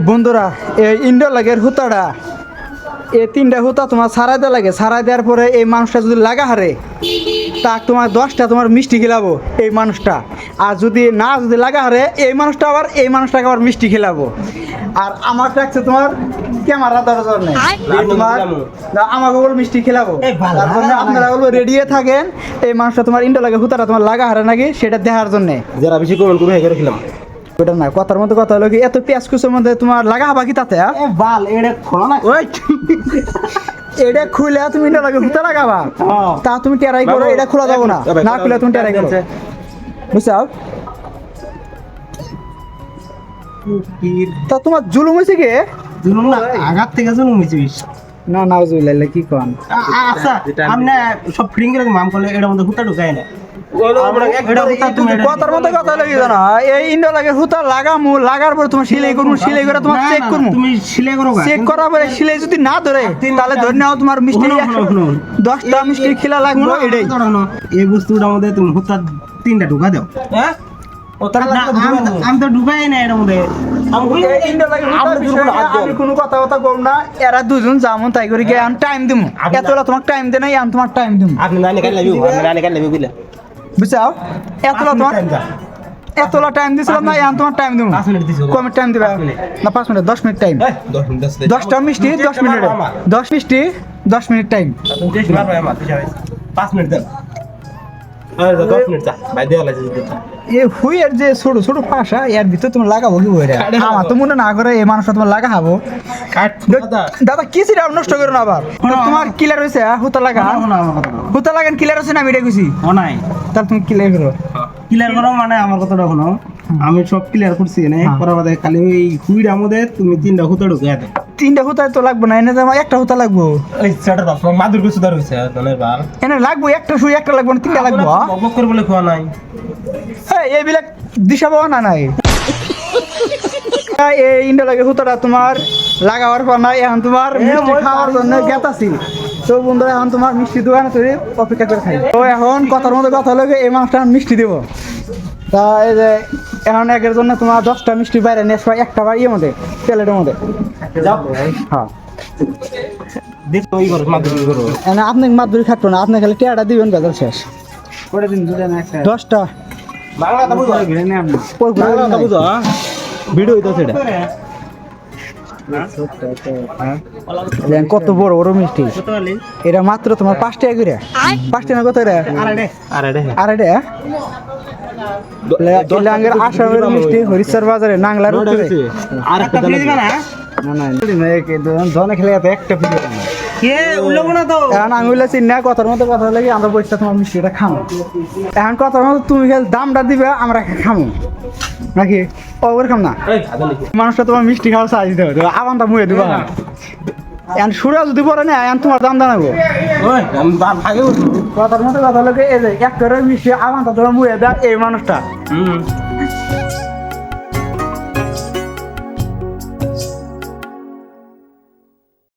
বন্ধুরা এই ইন্ডো লাগের হুতাটা এই তিনটা হুতা তোমার সারাই দেওয়া লাগে, সারাই দেওয়ার পরে এই মানুষটা যদি লাগা হারে তা তোমার 10টা তোমার মিষ্টি খেলাবো এই মানুষটা। আর যদি লাগা হারে এই মানুষটা আবার এই মানুষটাকে আবার মিষ্টি খেলাবো। আর আমার থাকছে তোমার ক্যামেরা দরকার নেই, তোমার আমাকে বল মিষ্টি খেলাবো। তার জন্য আপনারা বলবো রেডি থাকেন। এই মানুষটা তোমার ইন্ডো লাগে হুতাটা তোমার লাগা হারে নাকি সেটা দেখার জন্যে। যারা বেশি কমেন্ট করবে হেগে খেলাম ওটা না কথার মধ্যে কথা হলো কি এত পেঁয়াজ কুচের মধ্যে তোমার লাগা হবা কি তাতে? বাল এটা খোলা না ওই এটা খুলে তুমি ইন্ডো লাগে হুতা লাগাবা, তা তুমি টেরাই করো, এটা খোলা যাবো না, না খুলে তুমি টেরাই করো, বুঝছাও? তা তোমার জুলুম হয়েছে কি? জুলুম না, আঘাত থেকে জুলুম হয়েছে বেশ। না না জুইলাইলে কি কন? আচ্ছা আমি সব ফ্রিং করে মাম করলে এটার মধ্যে হুতা ঢুকায় না। কথার মধ্যে কথা লাগি জানা এই ইন্ডো লাগে হুতা লাগামু, লাগার পর তোমার সিলাই করবো, সিলাই করে তোমার চেক করবো, তুমি সিলাই করো, চেক করার পরে সিলাই যদি না ধরে তাহলে ধরে নাও তোমার মিষ্টি 10টা মিষ্টি খেলা লাগবে। এটাই এই বস্তুটার মধ্যে তুমি হুতা 3টা ঢুকা দাও। হ্যাঁ আমি তো ঢুকাই না এটার মধ্যে। আমি কোনো কথা কম না, এরা দুজন যেমন তাই করে গিয়ে টাইম দিমু, এতলা তোমার টাইম দে নাই, আমি তোমার টাইম দিমু। আপনি নানি কাল লাগবে, আপনি নানি কাল লাগবে বুঝলা, বুঝছাও? এতলা টাইম দিছিলাম না, এখন তোমার টাইম দিমু। 5 মিনিট দিছো, কম টাইম দিবা না? 5 মিনিট, 10 মিনিট টাইম। 10 মিনিট 10টা মিষ্টি 10 মিনিট, 10 মিষ্টি 10 মিনিট টাইম। 5 মিনিট দাও। 10 মিনিট যা ভাই দেওয়া লাগছে দিতে। এ হুইয়ের যে ছোট ছোট পাশা এর ভিতরে তুমি লাগাবো কি বইরা? আমার তো মনে না করে এই মানুষটা তোমার লাগাবো। দাদা কি ছিল নষ্ট করো না আবার। তোমার ক্লিয়ার হইছে হুতা লাগা? হুতা লাগান ক্লিয়ার হইছে না? আমি এটা কইছি ও নাই, তাহলে তুমি ক্লিয়ার করো। ক্লিয়ার করো মানে আমার কথাটা শোনো, আমি সব ক্লিয়ার করছি না করার বাদে খালি ওই হুইড়ার মধ্যে তুমি 3টা হুতা ঢুকায় দাও। 3টা হুতা তো লাগবে না, এনে আমার একটা হুতা লাগবো। ওই সেটা বাপ মাদুর কিছু ধর হইছে দনের বার এনে লাগবো একটা শুই, একটা লাগবো না 3টা লাগবো। বক করে বলে খোয়া নাই। এই বিলাক দিশা পাওয়া না নাই। এই ইন্ডো লাগে হুতাটা তোমার লাগাবার পর নাই, এখন তোমার মিষ্টি খাওয়ার জন্য গেতাছি। তো বন্ধুরা এখন তোমার মিষ্টি দোকানে তৈরি অপেক্ষা করে খাই। তো এখন কথার মধ্যে কথা হলো এই মাছটা মিষ্টি দেবো। তা এই যে এখন একের জন্য তোমার 10টা মিষ্টি বাইরে নিয়ে আসবা, একটা বা ইয়ের মধ্যে প্লেটের মধ্যে। হ্যাঁ দেখো ওই করো মাদুর করো। আপনি মাদুরি খাটবো না, আপনি খালি টেয়াটা দিবেন, বেজাল শেষ। 10টা বাংলাটা বুঝো, বাংলাটা বুঝো, ভিডিও হইতাছে এটা। কত বড় বড় মিষ্টি এটা, মাত্র তোমার 5 টাকা করে। 5 টাকা কত রে? আড়াইটে। আসামের মিষ্টি হরিশ্বর বাজারে নাংলার উত্তরে। আর একটা ফ্রি দিবা না? না ধনে খেলে একটা ফ্রি দেবে না। কে উল্লেখ না তো এখন আমি বলেছি না, কথার মতো কথা লাগে আমরা বসে তোমার মিষ্টিটা খামো। এখন কথার মতো তুমি খালি দামটা দিবে, আমরা খামো নাকি অবর খাম না? মানুষটা তোমার মিষ্টি খাওয়ার সাইজ দেবে, আবানটা মুয়ে দিবা। এখন সুরা যদি পরে না এখন তোমার দাম জানাবো। কথার মতো কথা লাগে এই যে একটা মিষ্টি আবানটা তোমার মুয়ে দেয় এই মানুষটা।